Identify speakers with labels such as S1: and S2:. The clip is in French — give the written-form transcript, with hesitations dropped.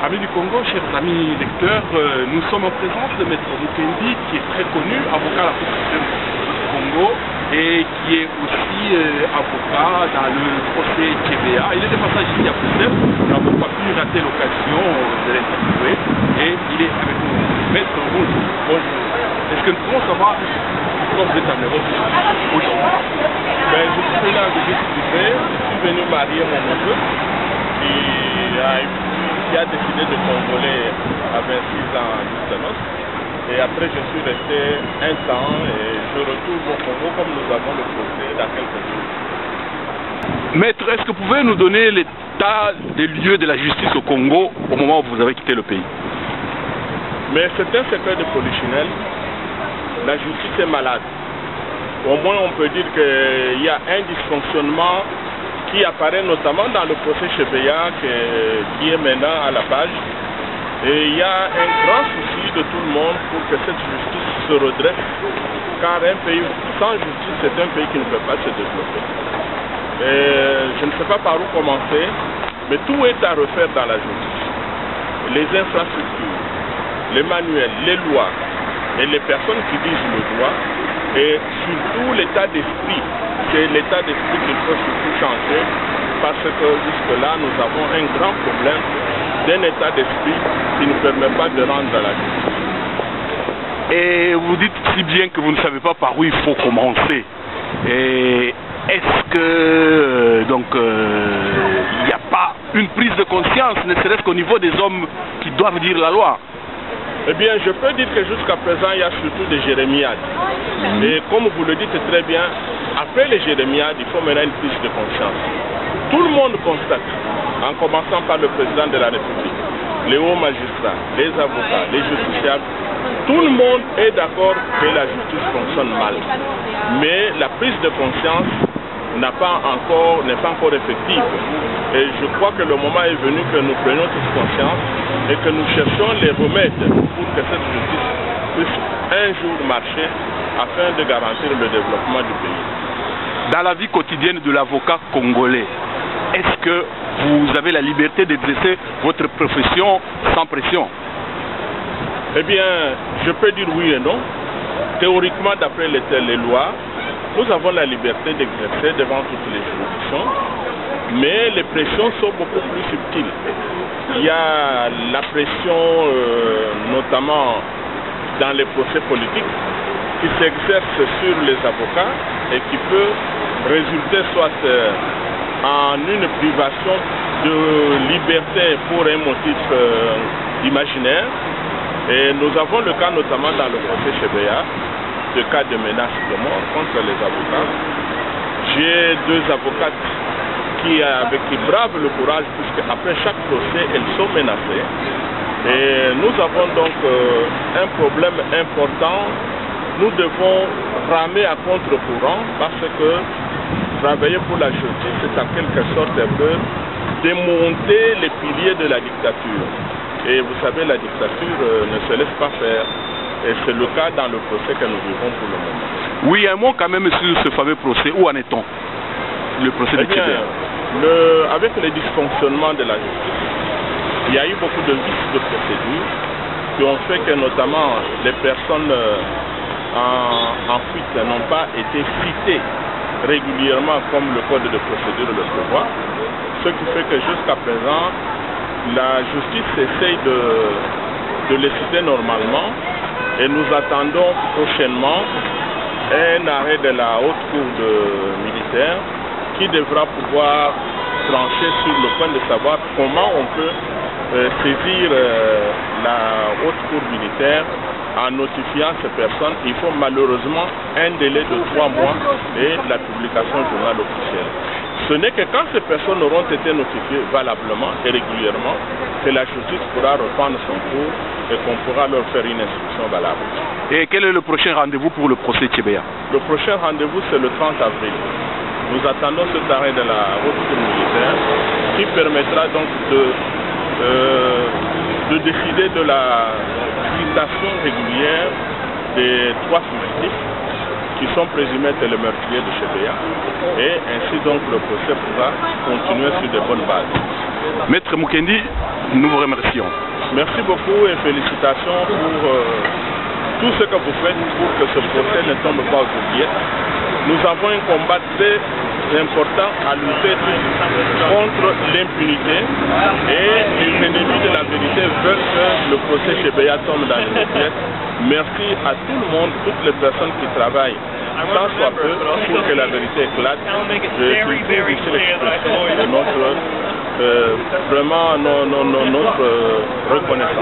S1: Amis du Congo, chers amis lecteurs, nous sommes en présence de Maître Mukendi, qui est très connu, avocat à la Cour suprême du Congo, et qui est aussi avocat dans le procès TBA. Il est de passage ici à Bruxelles, nous n'avons pas pu rater l'occasion de l'interviewer, et il est avec nous. Maître, bonjour. Bonjour. Est-ce que nous pouvons savoir pourquoi vous êtes en Europe aujourd'hui?
S2: Je suis là de vie privée, je suis venu marier mon neveu, qui a décidé de s'envoler à 26 ans à Justement. Et après, je suis resté un temps et je retourne au Congo comme nous avons le procès dans quelques jours.
S1: Maître, est-ce que vous pouvez nous donner l'état des lieux de la justice au Congo au moment où vous avez quitté le pays?
S2: Mais c'est un secret de polichinelle. La justice est malade. Au moins, on peut dire qu'il y a un dysfonctionnement qui apparaît notamment dans le procès Chebeya qui est maintenant à la page. Et il y a un grand souci de tout le monde pour que cette justice se redresse, car un pays sans justice, c'est un pays qui ne peut pas se développer. Et je ne sais pas par où commencer, mais tout est à refaire dans la justice. Les infrastructures, les manuels, les lois et les personnes qui disent le droit, et surtout l'état d'esprit. C'est l'état d'esprit qu'il faut surtout changer, parce que jusque-là, nous avons un grand problème d'un état d'esprit qui ne permet pas de rendre la justice.
S1: Et vous dites si bien que vous ne savez pas par où il faut commencer. Et est-ce que il n'y a pas une prise de conscience, ne serait-ce qu'au niveau des hommes qui doivent dire la loi?
S2: Eh bien, je peux dire que jusqu'à présent, il y a surtout des jérémiades. Et comme vous le dites très bien, après les jérémiades, il faut maintenant une prise de conscience. Tout le monde constate, en commençant par le président de la République, les hauts magistrats, les avocats, les justiciables, tout le monde est d'accord que la justice fonctionne mal. Mais la prise de conscience n'est pas encore effective. Et je crois que le moment est venu que nous prenions tous conscience et que nous cherchions les remèdes pour que cette justice puisse un jour marcher afin de garantir le développement du pays.
S1: Dans la vie quotidienne de l'avocat congolais, est-ce que vous avez la liberté d'exercer votre profession sans pression?
S2: Eh bien, je peux dire oui et non. Théoriquement, d'après les lois, nous avons la liberté d'exercer devant toutes les juridictions, mais les pressions sont beaucoup plus subtiles. Il y a la pression, notamment dans les procès politiques, qui s'exerce sur les avocats et qui peut résulter soit en une privation de liberté pour un motif imaginaire. Et nous avons le cas notamment dans le procès Chebeya, de cas de menace de mort contre les avocats. J'ai deux avocates qui bravent le courage, puisque après chaque procès, elles sont menacées. Et nous avons donc un problème important. Nous devons ramer à contre-courant, parce que travailler pour la justice, c'est en quelque sorte un peu démonter les piliers de la dictature. Et vous savez, la dictature ne se laisse pas faire. Et c'est le cas dans le procès que nous vivons pour le moment.
S1: Oui, un mot quand même sur ce fameux procès. Où en est-on? Le procès de Chebeya.
S2: Avec les dysfonctionnements de la justice, il y a eu beaucoup de vices de procédure qui ont fait que notamment les personnes en fuite n'ont pas été citées régulièrement comme le code de procédure le prévoit. Ce qui fait que jusqu'à présent, la justice essaye de les citer normalement. Et nous attendons prochainement un arrêt de la haute cour militaire qui devra pouvoir trancher sur le point de savoir comment on peut saisir la haute cour militaire en notifiant ces personnes. Il faut malheureusement un délai de 3 mois et la publication du journal officiel. Ce n'est que quand ces personnes auront été notifiées valablement et régulièrement que la justice pourra reprendre son cours et qu'on pourra leur faire une instruction valable.
S1: Et quel est le prochain rendez-vous pour le procès Chebeya?
S2: Le prochain rendez-vous, c'est le 30 avril. Nous attendons cet arrêt de la haute cour militaire qui permettra donc de décider de la citation régulière des 3 fugitifs qui sont présumés être les meurtriers de Chebeya, et ainsi donc le procès pourra continuer sur de bonnes bases.
S1: Maître Mukendi, Nous vous remercions.
S2: Merci beaucoup et félicitations pour tout ce que vous faites pour que ce procès ne tombe pas aux oubliettes. Nous avons un combat très important à lutter contre l'impunité et les ennemis de la vérité veulent que le procès Chebeya tombe dans les oubliettes. Merci à tout le monde, toutes les personnes qui travaillent tant soit peu pour que la vérité éclate. Je trouve ici l'expression de notre vraiment notre reconnaissance.